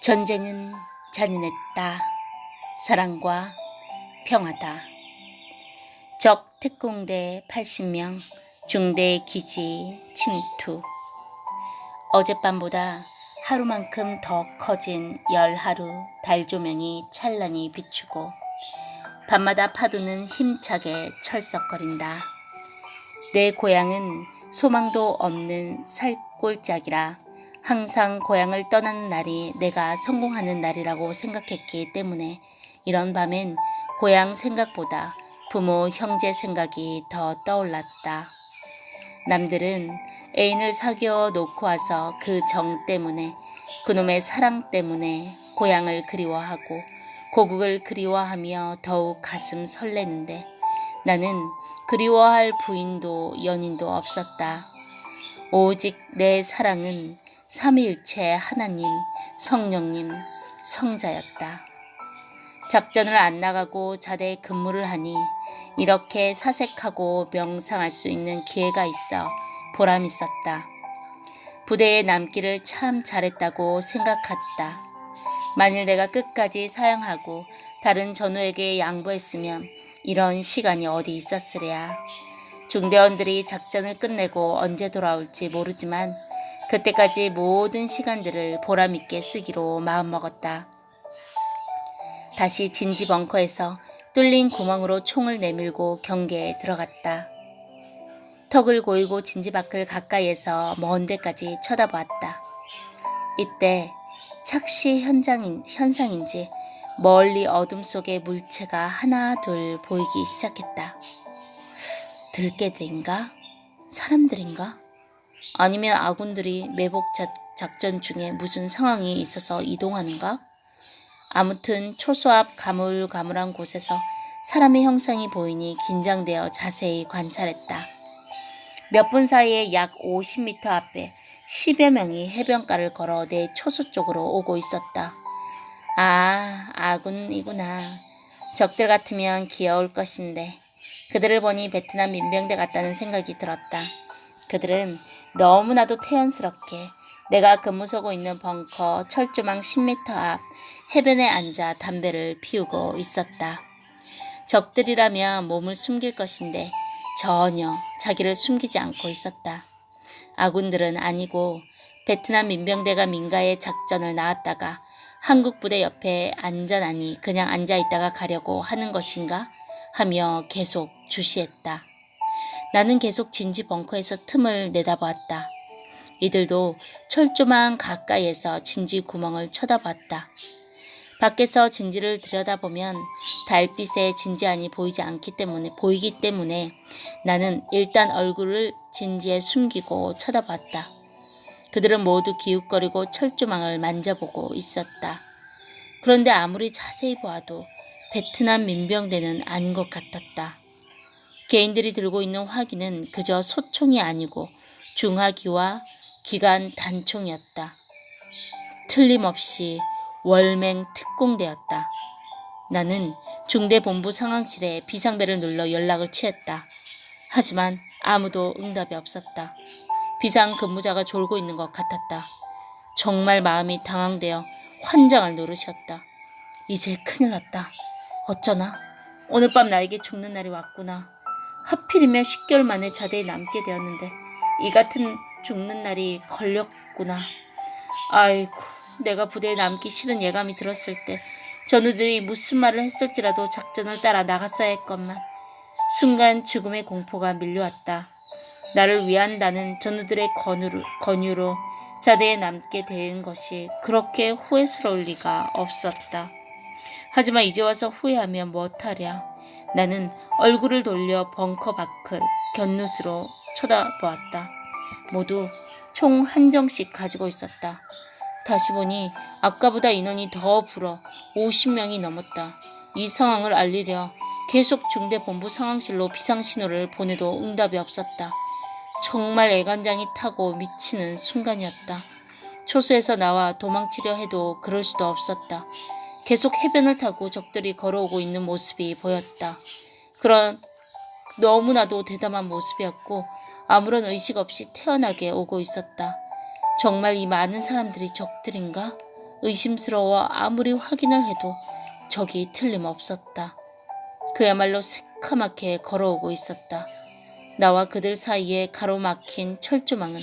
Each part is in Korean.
전쟁은 잔인했다. 사랑과 평화다. 적 특공대 80명, 중대 기지 침투. 어젯밤보다 하루만큼 더 커진 열하루 달조명이 찬란히 비추고 밤마다 파도는 힘차게 철썩거린다. 내 고향은 소망도 없는 살골짜기라 항상 고향을 떠나는 날이 내가 성공하는 날이라고 생각했기 때문에 이런 밤엔 고향 생각보다 부모, 형제 생각이 더 떠올랐다. 남들은 애인을 사귀어 놓고 와서 그 정 때문에, 그놈의 사랑 때문에 고향을 그리워하고 고국을 그리워하며 더욱 가슴 설레는데 나는 그리워할 부인도 연인도 없었다. 오직 내 사랑은 삼위일체 하나님, 성령님, 성자였다. 작전을 안 나가고 자대 근무를 하니 이렇게 사색하고 명상할 수 있는 기회가 있어 보람 있었다. 부대에 남기를 참 잘했다고 생각했다. 만일 내가 끝까지 사양하고 다른 전우에게 양보했으면 이런 시간이 어디 있었으랴. 중대원들이 작전을 끝내고 언제 돌아올지 모르지만 그때까지 모든 시간들을 보람있게 쓰기로 마음먹었다. 다시 진지 벙커에서 뚫린 구멍으로 총을 내밀고 경계에 들어갔다. 턱을 고이고 진지 밖을 가까이에서 먼 데까지 쳐다보았다. 이때 착시 현상인지 멀리 어둠 속에 물체가 하나 둘 보이기 시작했다. 들개들인가? 사람들인가? 아니면 아군들이 매복 작전 중에 무슨 상황이 있어서 이동하는가? 아무튼 초소 앞 가물가물한 곳에서 사람의 형상이 보이니 긴장되어 자세히 관찰했다. 몇 분 사이에 약 50m 앞에 10여 명이 해변가를 걸어 내 초소 쪽으로 오고 있었다. 아, 아군이구나. 적들 같으면 귀여울 것인데 그들을 보니 베트남 민병대 같다는 생각이 들었다. 그들은 너무나도 태연스럽게 내가 근무 서고 있는 벙커 철조망 10m 앞 해변에 앉아 담배를 피우고 있었다. 적들이라면 몸을 숨길 것인데 전혀 자기를 숨기지 않고 있었다. 아군들은 아니고 베트남 민병대가 민가에 작전을 나왔다가 한국 부대 옆에 안전하니 그냥 앉아있다가 가려고 하는 것인가 하며 계속 주시했다. 나는 계속 진지 벙커에서 틈을 내다보았다. 이들도 철조망 가까이에서 진지 구멍을 쳐다봤다. 밖에서 진지를 들여다보면 달빛에 진지안이 보이기 때문에 나는 일단 얼굴을 진지에 숨기고 쳐다봤다. 그들은 모두 기웃거리고 철조망을 만져보고 있었다. 그런데 아무리 자세히 보아도 베트남 민병대는 아닌 것 같았다. 개인들이 들고 있는 화기는 그저 소총이 아니고 중화기와 기관 단총이었다. 틀림없이 월맹 특공대였다. 나는 중대본부 상황실에 비상벨을 눌러 연락을 취했다. 하지만 아무도 응답이 없었다. 비상 근무자가 졸고 있는 것 같았다. 정말 마음이 당황되어 환장할 노릇이었다. 이제 큰일 났다. 어쩌나? 오늘 밤 나에게 죽는 날이 왔구나. 하필이면 10개월 만에 자대에 남게 되었는데 이 같은 죽는 날이 걸렸구나. 아이고, 내가 부대에 남기 싫은 예감이 들었을 때 전우들이 무슨 말을 했을지라도 작전을 따라 나갔어야 했건만 순간 죽음의 공포가 밀려왔다. 나를 위한다는 전우들의 권유로 자대에 남게 된 것이 그렇게 후회스러울 리가 없었다. 하지만 이제 와서 후회하면 못하랴. 나는 얼굴을 돌려 벙커 밖을 곁눈으로 쳐다보았다. 모두 총 한 정씩 가지고 있었다. 다시 보니 아까보다 인원이 더 불어 50명이 넘었다. 이 상황을 알리려 계속 중대본부 상황실로 비상신호를 보내도 응답이 없었다. 정말 애간장이 타고 미치는 순간이었다. 초소에서 나와 도망치려 해도 그럴 수도 없었다. 계속 해변을 타고 적들이 걸어오고 있는 모습이 보였다. 그런 너무나도 대담한 모습이었고 아무런 의식 없이 태연하게 오고 있었다. 정말 이 많은 사람들이 적들인가? 의심스러워 아무리 확인을 해도 적이 틀림없었다. 그야말로 새카맣게 걸어오고 있었다. 나와 그들 사이에 가로막힌 철조망은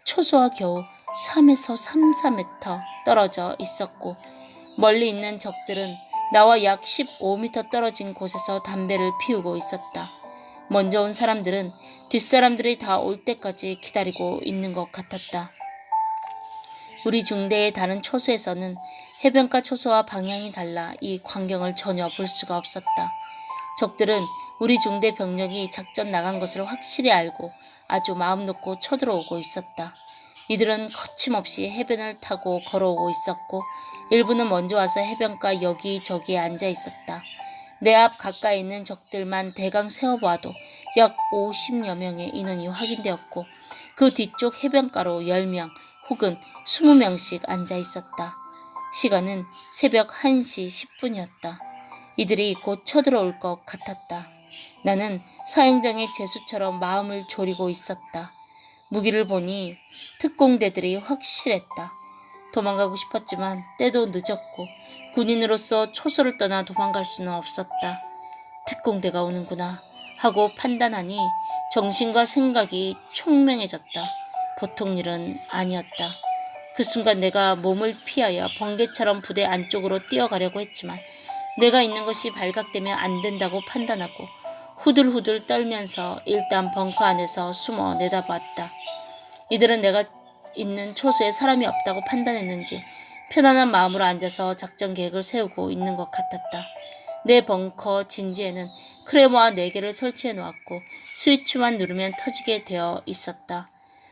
초소와 겨우 3에서 3~4m 떨어져 있었고 멀리 있는 적들은 나와 약 15m 떨어진 곳에서 담배를 피우고 있었다. 먼저 온 사람들은 뒷사람들이 다 올 때까지 기다리고 있는 것 같았다. 우리 중대의 다른 초소에서는 해변가 초소와 방향이 달라 이 광경을 전혀 볼 수가 없었다. 적들은 우리 중대 병력이 작전 나간 것을 확실히 알고 아주 마음 놓고 쳐들어오고 있었다. 이들은 거침없이 해변을 타고 걸어오고 있었고 일부는 먼저 와서 해변가 여기저기에 앉아 있었다. 내 앞 가까이 있는 적들만 대강 세어보아도 약 50여 명의 인원이 확인되었고 그 뒤쪽 해변가로 10명 혹은 20명씩 앉아 있었다. 시간은 새벽 1시 10분이었다. 이들이 곧 쳐들어올 것 같았다. 나는 사형장의 제수처럼 마음을 졸이고 있었다. 무기를 보니 특공대들이 확실했다. 도망가고 싶었지만 때도 늦었고 군인으로서 초소를 떠나 도망갈 수는 없었다. 특공대가 오는구나 하고 판단하니 정신과 생각이 총명해졌다. 보통 일은 아니었다. 그 순간 내가 몸을 피하여 번개처럼 부대 안쪽으로 뛰어가려고 했지만 내가 있는 것이 발각되면 안 된다고 판단하고 후들후들 떨면서 일단 벙커 안에서 숨어 내다봤다. 이들은 내가 있는 초소에 사람이 없다고 판단했는지 편안한 마음으로 앉아서 작전 계획을 세우고 있는 것 같았다. 내 벙커 진지에는 크레모아 4개를 설치해 놓았고 스위치만 누르면 터지게 되어 있었다.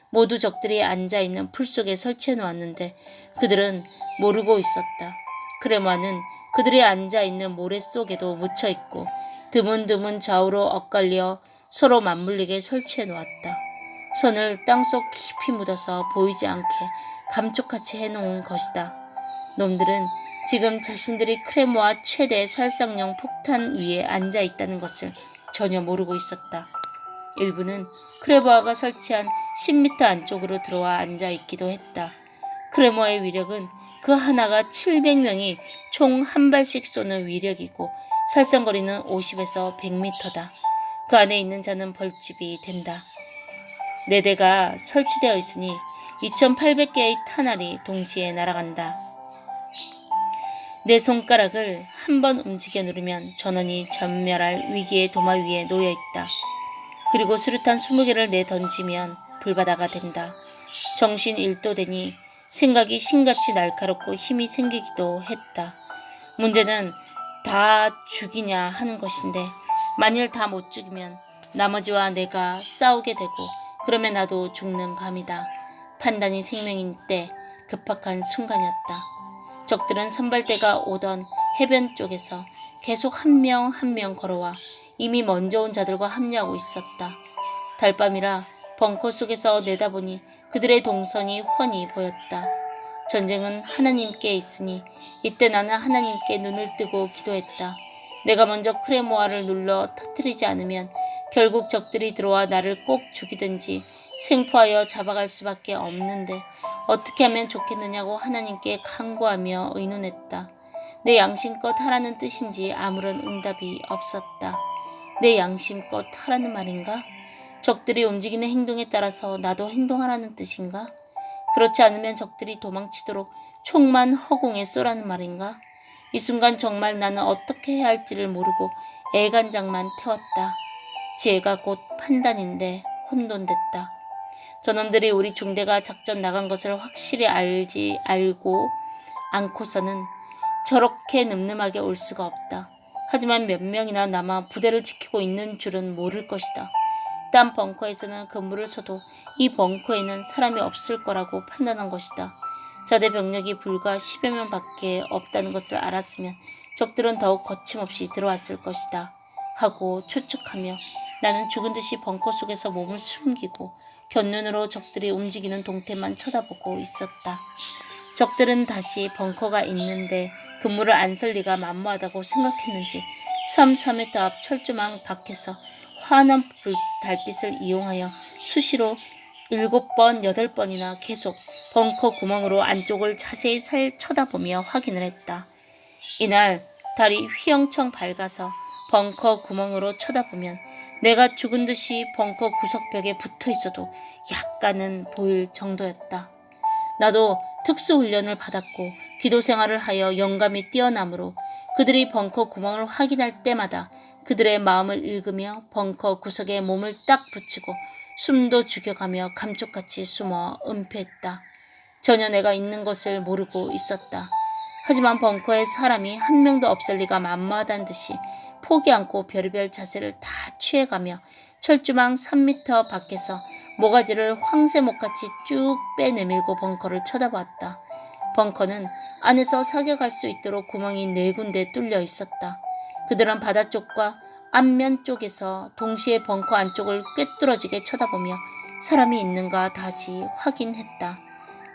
모두 적들이 앉아있는 풀 속에 설치해 놓았는데 그들은 모르고 있었다. 크레모아는 그들이 앉아있는 모래 속에도 묻혀있고 드문드문 좌우로 엇갈려 서로 맞물리게 설치해 놓았다. 손을 땅속 깊이 묻어서 보이지 않게 감쪽같이 해놓은 것이다. 놈들은 지금 자신들이 크레모아 최대 살상용 폭탄 위에 앉아있다는 것을 전혀 모르고 있었다. 일부는 크레모아가 설치한 10m 안쪽으로 들어와 앉아있기도 했다. 크레모아의 위력은 그 하나가 700명이 총 한 발씩 쏘는 위력이고 살상거리는 50에서 100m다. 그 안에 있는 자는 벌집이 된다. 4대가 설치되어 있으니 2800개의 탄알이 동시에 날아간다. 내 손가락을 한 번 움직여 누르면 전원이 전멸할 위기의 도마 위에 놓여 있다. 그리고 수류탄 20개를 내던지면 불바다가 된다. 정신 1도 되니 생각이 신같이 날카롭고 힘이 생기기도 했다. 문제는 다 죽이냐 하는 것인데 만일 다 못 죽이면 나머지와 내가 싸우게 되고 그러면 나도 죽는 밤이다. 판단이 생명인 때 급박한 순간이었다. 적들은 선발대가 오던 해변 쪽에서 계속 한 명 한 명 걸어와 이미 먼저 온 자들과 합류하고 있었다. 달밤이라 벙커 속에서 내다보니 그들의 동선이 훤히 보였다. 전쟁은 하나님께 있으니 이때 나는 하나님께 눈을 뜨고 기도했다. 내가 먼저 크레모아를 눌러 터뜨리지 않으면 결국 적들이 들어와 나를 꼭 죽이든지 생포하여 잡아갈 수밖에 없는데 어떻게 하면 좋겠느냐고 하나님께 간구하며 의논했다. 내 양심껏 하라는 뜻인지 아무런 응답이 없었다. 내 양심껏 하라는 말인가? 적들이 움직이는 행동에 따라서 나도 행동하라는 뜻인가? 그렇지 않으면 적들이 도망치도록 총만 허공에 쏘라는 말인가? 이 순간 정말 나는 어떻게 해야 할지를 모르고 애간장만 태웠다. 지혜가 곧 판단인데 혼돈됐다. 저놈들이 우리 중대가 작전 나간 것을 확실히 알고 않고서는 저렇게 늠름하게 올 수가 없다. 하지만 몇 명이나 남아 부대를 지키고 있는 줄은 모를 것이다. 딴 벙커에서는 근무를 쳐도 이 벙커에는 사람이 없을 거라고 판단한 것이다. 자대 병력이 불과 10여 명밖에 없다는 것을 알았으면 적들은 더욱 거침없이 들어왔을 것이다. 하고 추측하며 나는 죽은 듯이 벙커 속에서 몸을 숨기고 곁눈으로 적들이 움직이는 동태만 쳐다보고 있었다. 적들은 다시 벙커가 있는데 근무를 안 설 리가 만무하다고 생각했는지 3~4m 앞 철조망 밖에서 환한 달빛을 이용하여 수시로 7번, 8번이나 계속 벙커 구멍으로 안쪽을 자세히 쳐다보며 확인을 했다. 이날 달이 휘영청 밝아서 벙커 구멍으로 쳐다보면 내가 죽은 듯이 벙커 구석벽에 붙어 있어도 약간은 보일 정도였다. 나도 특수훈련을 받았고 기도 생활을 하여 영감이 뛰어나므로 그들이 벙커 구멍을 확인할 때마다 그들의 마음을 읽으며 벙커 구석에 몸을 딱 붙이고 숨도 죽여가며 감쪽같이 숨어 은폐했다. 전혀 내가 있는 것을 모르고 있었다. 하지만 벙커에 사람이 한 명도 없을 리가 만무하다는 듯이 포기 않고 별의별 자세를 다 취해가며 철조망 3m 밖에서 모가지를 황새목같이 쭉 빼내밀고 벙커를 쳐다봤다. 벙커는 안에서 사격할 수 있도록 구멍이 4군데 뚫려 있었다. 그들은 바다 쪽과 앞면 쪽에서 동시에 벙커 안쪽을 꿰뚫어지게 쳐다보며 사람이 있는가 다시 확인했다.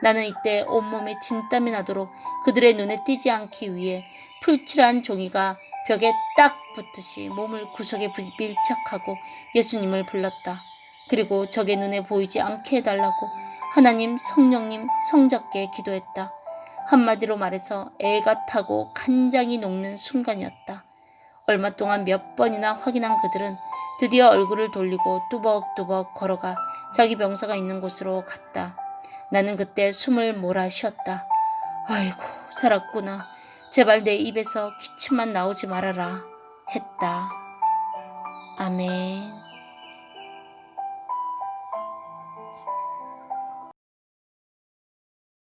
나는 이때 온몸에 진땀이 나도록 그들의 눈에 띄지 않기 위해 풀칠한 종이가 벽에 딱 붙듯이 몸을 구석에 밀착하고 예수님을 불렀다. 그리고 적의 눈에 보이지 않게 해달라고 하나님, 성령님, 성자께 기도했다. 한마디로 말해서 애가 타고 간장이 녹는 순간이었다. 얼마 동안 몇 번이나 확인한 그들은 드디어 얼굴을 돌리고 뚜벅뚜벅 걸어가 자기 병사가 있는 곳으로 갔다. 나는 그때 숨을 몰아 쉬었다. 아이고, 살았구나. 제발 내 입에서 기침만 나오지 말아라 했다. 아멘.